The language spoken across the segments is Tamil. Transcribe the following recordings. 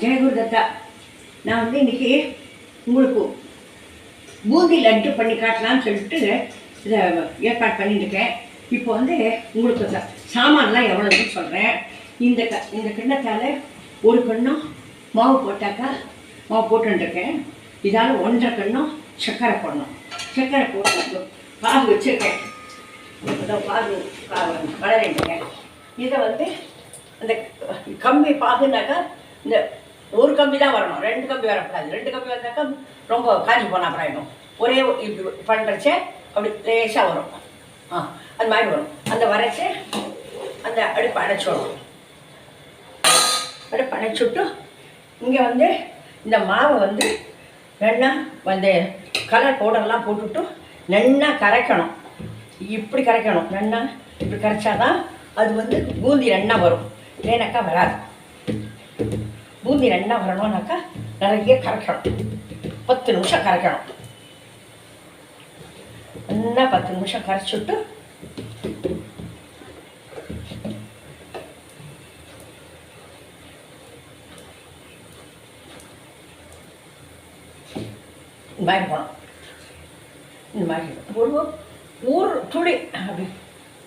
ஜெயகுரு தத்தா. நான் வந்து இன்றைக்கி உங்களுக்கு பூந்தி லட்டு பண்ணி காட்டலான்னு சொல்லிட்டு இதை ஏற்பாடு பண்ணிட்டுருக்கேன். இப்போ வந்து உங்களுக்கு சாமான்லாம் எவ்வளோன்னு சொல்கிறேன். இந்த கிண்ணத்தால் ஒரு கிண்ணம் மாவு போட்டாக்கா மாவு போட்டுருக்கேன். இதால் 1.5 கிண்ணம் சர்க்கரை போடணும். சர்க்கரை போட்டு பாகு வச்சுருக்கேன். பாகு வளரேன். இதை வந்து அந்த கம்பி பாகுனாக்கா இந்த ஒரு கம்பி தான் வரணும், 2 கம்பி வரக்கூடாது. 2 கம்பி வந்தாக்கா ரொம்ப காஞ்சி போனால் அப்புறம் ஆகிடும். ஒரே இப்படி பண்ணுறச்சே அப்படி லேசாக வரும். அது மாதிரி வரும். அந்த வரைச்சி அந்த அடுப்பு அடைச்சிடணும். அடுப்பு அடைச்சிட்டு இங்கே வந்து இந்த மாவை வந்து நல்லா வந்து கலர் பவுடர்லாம் போட்டுவிட்டு நல்லா கரைக்கணும். இப்படி கரைக்கணும். நல்லா இப்படி கரைச்சாதான் அது வந்து பூந்தி நல்லா வரும். இல்லைனாக்கா வராது. பூந்தி நல்லா வரணும்னாக்கா நிறைய கரைக்கணும். 10 நிமிஷம் கரைக்கணும். நல்லா 10 நிமிஷம் கரைச்சிட்டு இந்த மாதிரி போகணும். இந்த மாதிரி ஒரு துளி அப்படி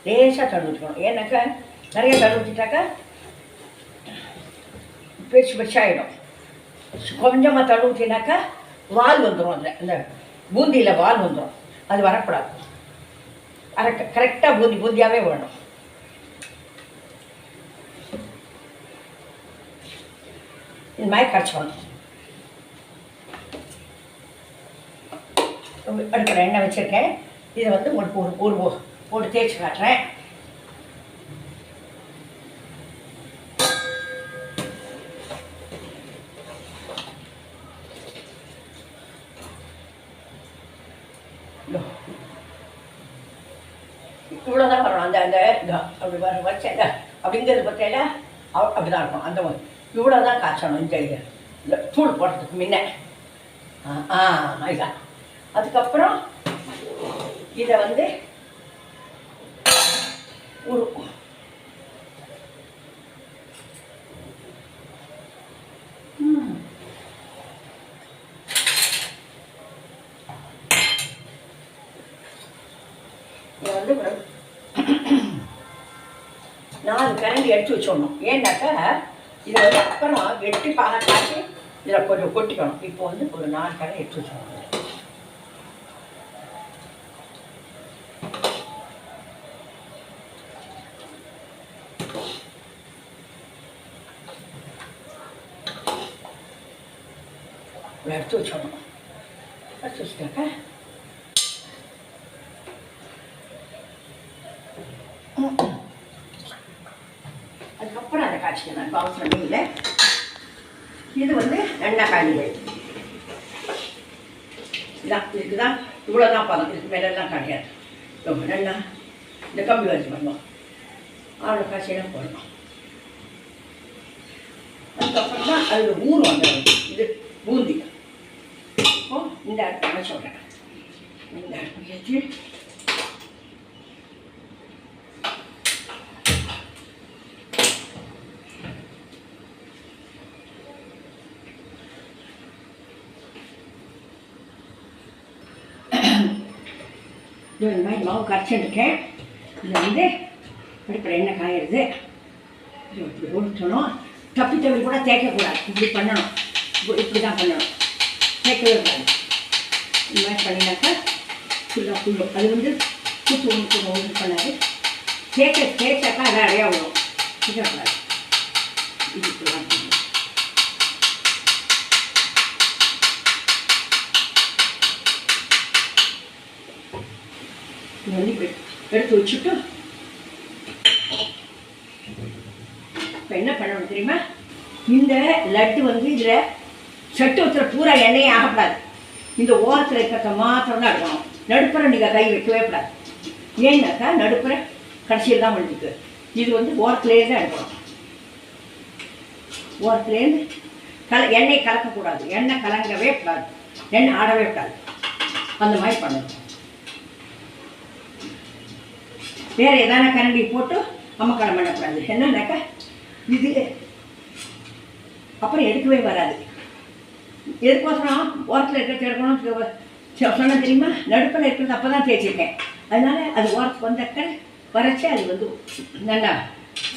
லேசாக தடுவிட்டுக்கணும். ஏன்னாக்கா நிறைய தடுவிட்டாக்கா பெருசு பெருசாகிடும். கொஞ்சமாக தடுவிட்டினாக்கா வால் வந்துடும். அந்த பூந்தியில் வால் வந்துடும். அது வரக்கூடாது. கரெக்டாக பூந்தியாகவே வேணும். இந்த மாதிரி கரைச்சிக்கணும். அடுப்பில் எண்ணெய் வச்சுருக்கேன். இதை வந்து உங்களுக்கு போட்டு தேய்ச்சி காட்டுறேன். இவ்வளோதான் வரணும். அந்த அப்படி வச்சேன் அப்படிங்கிறது பற்றியில அப்படி தான் இருக்கும். அந்த இவ்வளோ தான் காய்ச்சணும். இந்த தூள் போடுறதுக்கு முன்ன இதுதான். அதுக்கப்புறம் இதை வந்து ஒரு வந்து 4 கரண்டி எடுத்து வச்சிடணும். ஏன்னாக்கா இதை வந்து அப்புறம் வெட்டி பாக காய்ச்சி இதில் கொஞ்சம் கொட்டிக்கணும். இப்போ வந்து ஒரு 4 கரண்டி எடுத்து வச்சிடணும். எடுத்து வச்சிடணும். எடுத்து வச்சுட்டாக்கா அதுக்கப்புறம் அதை காய்ச்சிக்கணும். இப்போ அவசரம் இல்லை. இது வந்து எண்ணெய் காய்கள் இதான். இதுக்கு தான் இவ்வளோ தான் பதம். இதுக்கு மேலெல்லாம் கிடையாது. ரொம்ப நல்லா இந்த கம்பி வச்சு பண்ணணும். அவ்வளோ காய்ச்சியெல்லாம் போடணும். அதுக்கப்புறம் தான் அதில் ஊர் வந்துடும். இது பூந்தி. இப்போ இந்த அடுப்பு சொல்கிறேன். இந்த அடுப்பு வச்சு இந்த மாதிரி மாவு கரைச்சிருக்கேன். இதை வந்து அடுப்பில் எண்ணெய் காயிடுது. இப்படி போட்டுட்டணும். தப்பி கூட தேய்க்கக்கூடாது. இப்படி பண்ணணும். இப்படி தான் பண்ணணும். தேய்க்கவே கூடாது. இந்த மாதிரி பண்ணினாக்கா ஃபுல்லும் அது வந்து ஒன்று பண்ணாது. தேய்ச்சாக்கா அது அடையா வரும். தேய்க்கக்கூடாது. இது இப்படிலாம் பண்ணணும். இது வந்து இப்படி எடுத்து வச்சுட்டு இப்போ என்ன பண்ணணும் தெரியுமா? இந்த லட்டு வந்து இதில் சட்டு ஊற்றுற பூரா எண்ணெயே ஆகக்கூடாது. இந்த ஓரத்தில் இருக்கிறத மாத்திரம் தான் எடுக்கணும். நடுப்புற நீங்கள் கை வைக்கவே கூடாது. ஏன்னாக்கா நடுப்புற கடைசியில் தான் விழுந்துக்கு. இது வந்து ஓரத்துலேயே தான் எடுக்கணும். ஓரத்துலேருந்து எண்ணெய் கலக்கக்கூடாது. எண்ணெய் கலங்கவே கூடாது. எண்ணெய் ஆடவே கூடாது. அந்த மாதிரி பண்ணணும். வேறு எதான கரண்டி போட்டு அம்மக்கடை பண்ணக்கூடாது. என்னன்னாக்கா இது அப்புறம் எடுக்கவே வராது. எதுக்கோசரம் ஓரத்தில் இருக்கிறது எடுக்கணும் சொன்ன தெரியுமா? நடுப்பில் இருக்கிறது அப்போ தான் தேய்ச்சிருக்கேன். அதனால் அது ஓரத்துக்கு வந்தக்க வரைச்சி அது வந்து நல்லா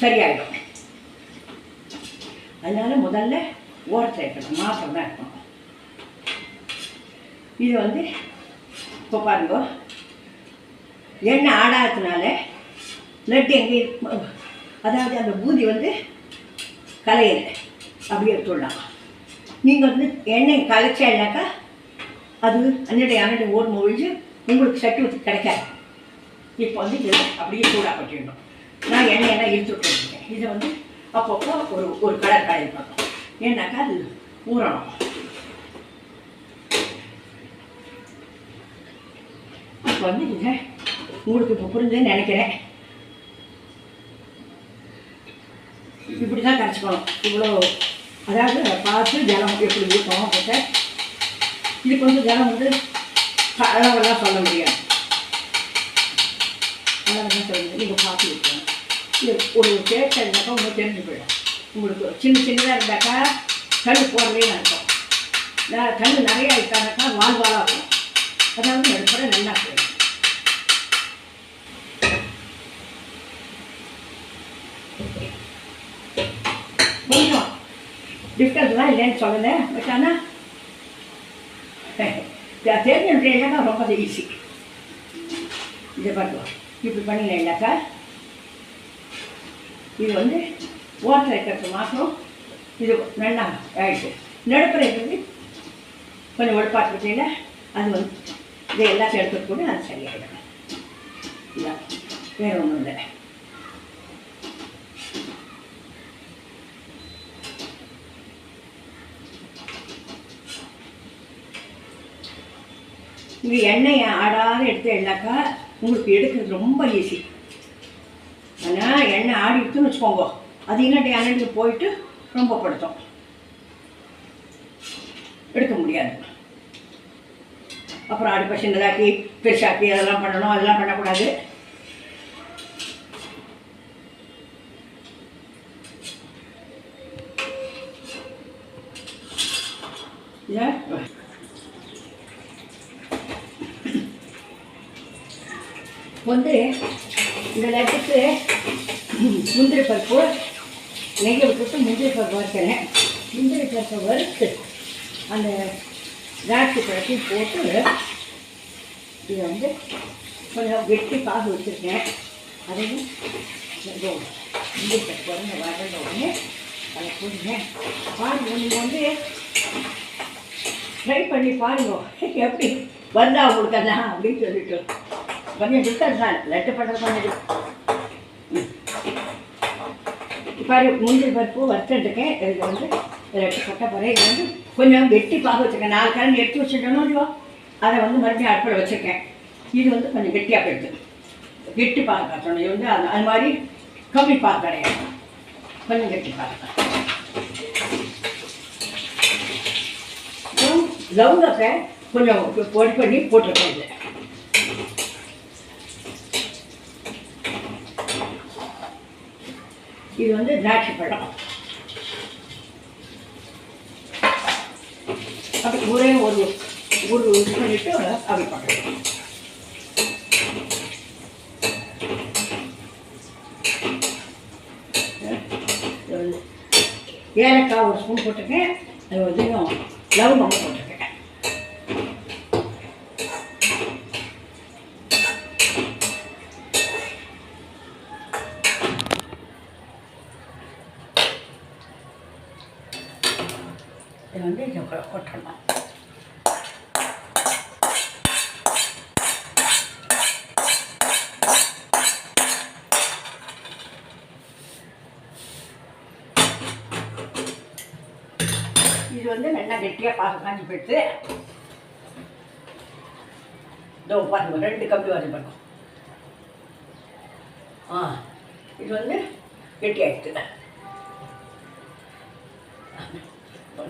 சரியாயிடும். அதனால் முதல்ல ஓரத்தில் இருக்கணும், மாத்திரம் தான் இருக்கணும். இது வந்து இப்போ பாருங்க, எண்ணெய் ஆடாததுனால லட்டு எங்கே அதாவது அந்த பூந்தி வந்து கலையலை அப்படியே எடுத்துடலாம். நீங்கள் வந்து எண்ணெய் கலைச்சாக்கா அது அன்னடை ஓடு ஒழிஞ்சு உங்களுக்கு சட்டி ஊற்றி கிடைக்காது. இப்போ வந்து இதில் அப்படியே சூடாக பற்றிடணும். நான் எண்ணெயெல்லாம் இழுத்து விட்டுருக்கேன். இதை வந்து அப்பப்போ ஒரு கலர் காயில் பார்க்கணும். ஏன்னாக்கா அது ஊறணும். இப்போ வந்து இதை உங்களுக்கு இப்போ புரிஞ்சுன்னு நினைக்கிறேன். இப்படி தான் கரைச்சிக்கணும். இவ்வளோ அதாவது பார்த்து ஜலம் எப்படி ஊற்றணும் அப்போ இது கொஞ்சம் ஜலம் வந்து அளவெல்லாம் சொல்ல முடியாது. அளவெல்லாம் சொல்ல முடியாது. நீங்கள் பார்த்து வைக்கணும். இது ஒரு டேஸ்ட் இருந்தாக்கா உங்களுக்கு தெரிஞ்சு போயிடும். உங்களுக்கு சின்னதாக இருந்தாக்கா கல் போடுறதே இருக்கும். கல் நிறையா இருக்கானாக்கா வாழ்வாளாக இருக்கும். அதாவது நடுப்புற நல்லா போயிடும். கொஞ்சம் டிஃப்ரெண்ட்லாம் இல்லைன்னு சொல்லலை. பட் ஆனால் தெரிஞ்சுட்டேன்னாக்கா ரொம்ப ஈஸி. இதை பண்ணுவோம். இப்படி பண்ணினேன்னாக்கா இது வந்து ஓட்டை இருக்கிறது மாத்திரம் இது நல்லா ஆகிடுச்சு. நடுப்புற இருக்கிறது கொஞ்சம் ஒழுப்பாட்டு பற்றியில் அது வந்து இதை எல்லாத்தையும் எடுத்துட்டு கூட அது சரியாயிடும். இதான் வேறு ஒன்றும் இல்லை. இது எண்ணெயை ஆடாத எடுத்து எல்லாக்கா உங்களுக்கு எடுக்கிறது ரொம்ப ஈஸி. ஆனால் எண்ணெய் ஆடி எடுத்துன்னு வச்சுக்கோங்க, அது இன்னட்டி அண்ணனுக்கு போயிட்டு ரொம்ப படுத்தும், எடுக்க முடியாது. அப்புறம் அடுப்பை சின்னதாக்கி பெருசாக்கி அதெல்லாம் பண்ணணும். அதெல்லாம் பண்ணக்கூடாது. இதை வந்து இந்த லட்டுக்கு முந்திரி பருப்பு நெய்யை விட்டுட்டு முந்திரி பருப்பு வறுக்கிறேன். முந்திரி பருப்பை வறுத்து அந்த திராட்சை பழத்தையும் போட்டு இதை வந்து கொஞ்சம் வெட்டி பாகு வச்சுருக்கேன். அதையும் முந்திரி பருப்பு வந்து வறந்த உடனே அதை போடுங்க. பாருங்க, நீங்கள் வந்து ட்ரை பண்ணி பாருங்க எப்படி வந்தா உங்களுக்கு அதான் அப்படின்னு சொல்லிட்டு கொஞ்சம் டிஃப்ரெண்ட் தான் லட்டு பண்ணுறது கொஞ்சம். பாரு, முந்திரி பருப்பு வறுத்துட்டுருக்கேன். இதுக்கு வந்து லட்டு கொட்ட போகிறேன். இது வந்து கொஞ்சம் வெட்டி பாக வச்சுருக்கேன். 4 கரண்டி எடுத்து வச்சுட்டோனோ இல்லையோ அதை வந்து மறுபடியும் அடுப்பில் வச்சுருக்கேன். இது வந்து கொஞ்சம் கெட்டியாக போயிடுது. கெட்டி பாக காய்ச்சணும். இது வந்து அது மாதிரி கம்மி பாக கிடையாது, கொஞ்சம் கெட்டி பாக. அப்புறம் லவங்கத்தை கொஞ்சம் பொடி பண்ணி போட்டிருக்கேன். இது இது வந்து திராட்சை பழம். அப்படி ஒரே ஒரு இது பண்ணிட்டு அப்படி பண்ணுறேன். ஏலக்காய் ஒரு ஸ்பூன் போட்டிருக்கேன். அது வந்து லவங்கம் போட்டிருக்கேன். இதை வந்து இதை கொட்டணும். இது வந்து நல்லா கெட்டியாக பாகு காஞ்சி போயிடுத்து. இதோ பாருங்க, 2 கம்பி வந்து பண்ணும். இது வந்து கெட்டியாகிடுது.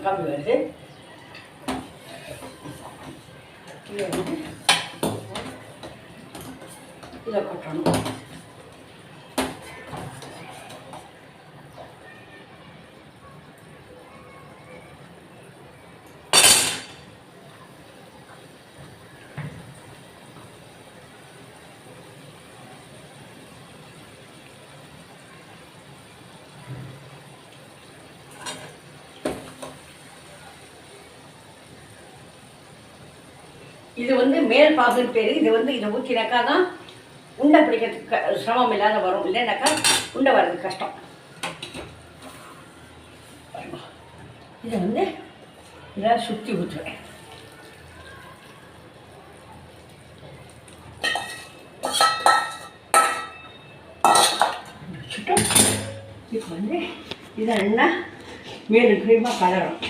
கம்பி வருது. இதை வந்து இதை கொட்டணும். இது வந்து மேல் பாகுன்னு பேர். இது வந்து இதை ஊற்றினாக்கா தான் உண்டை பிடிக்கிறதுக்கு சிரமம் இல்லாத வரும். இல்லைன்னாக்கா உண்டை வர்றது கஷ்டம். இதை வந்து இதெல்லாம் சுற்றி ஊற்றுவேன். வச்சுட்டோம். இப்போ வந்து இதை என்ன மேலும் கீழமாக கலரும்.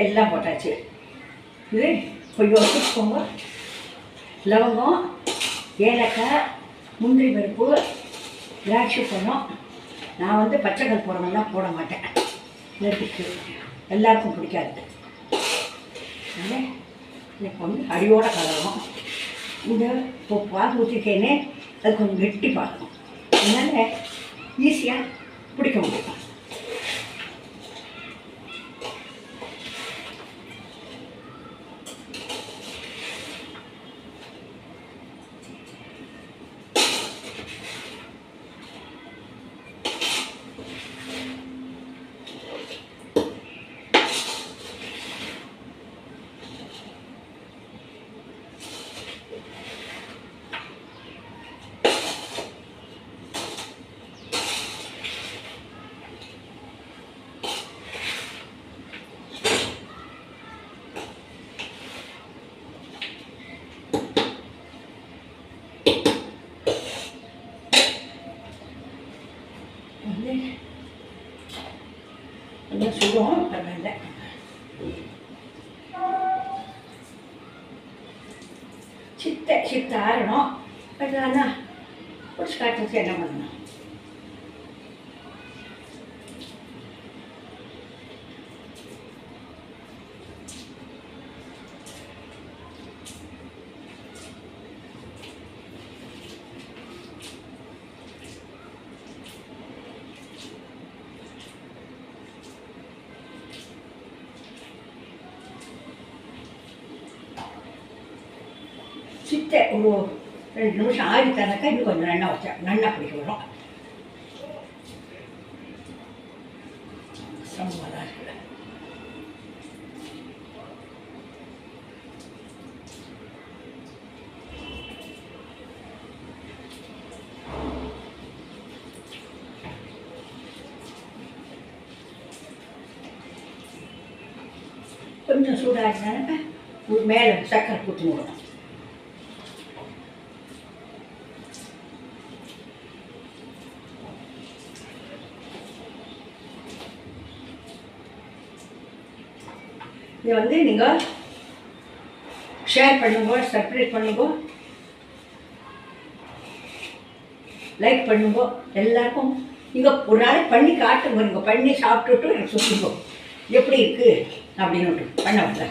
எல்லாம் போட்டாச்சு. இது கொஞ்சம் வச்சுக்கோங்க. லவங்கம், ஏலக்காய், முந்திரி பருப்பு, திராட்சை பழம். நான் வந்து பச்சை கற்பூரமெல்லாம் போட மாட்டேன். நெருப்புக்கு எல்லாருக்கும் பிடிக்காது. அதனால் இப்போ வந்து அடியோடு கலரும். இந்த இப்போ பால் ஊற்றிக்கேனே அது கொஞ்சம் கெட்டி பார்க்கணும். அதனால் ஈஸியாக பிடிக்க முடியும். கொஞ்சம் சுடும் பரவாயில்ல. சித்த ஆறணும். பரவாயில்ல பிடிச்சி காட்டுறதுக்கு என்ன பண்ணணும்? சித்தை ஒரு 2 நிமிஷம் ஆறி தரக்கா இன்னும் கொஞ்சம் நல்லா வச்சா நல்லா பிடிக்க வரும். சமமாக இருக்குல்ல. கொஞ்சம் சூடாகினாக்க மேலே சக்கரை ஊற்றி விடணும். இதை வந்து நீங்கள் ஷேர் பண்ணுங்க, சப்ஸ்கிரைப் பண்ணுங்க, லைக் பண்ணுங்க. எல்லாருக்கும் நீங்கள் ஒரு நாளைக்கு பண்ணி காட்டுங்க. நீங்கள் பண்ணி சாப்பிட்டுட்டு எனக்கு சொல்லுங்க எப்படி இருக்குது அப்படின்னு பண்ண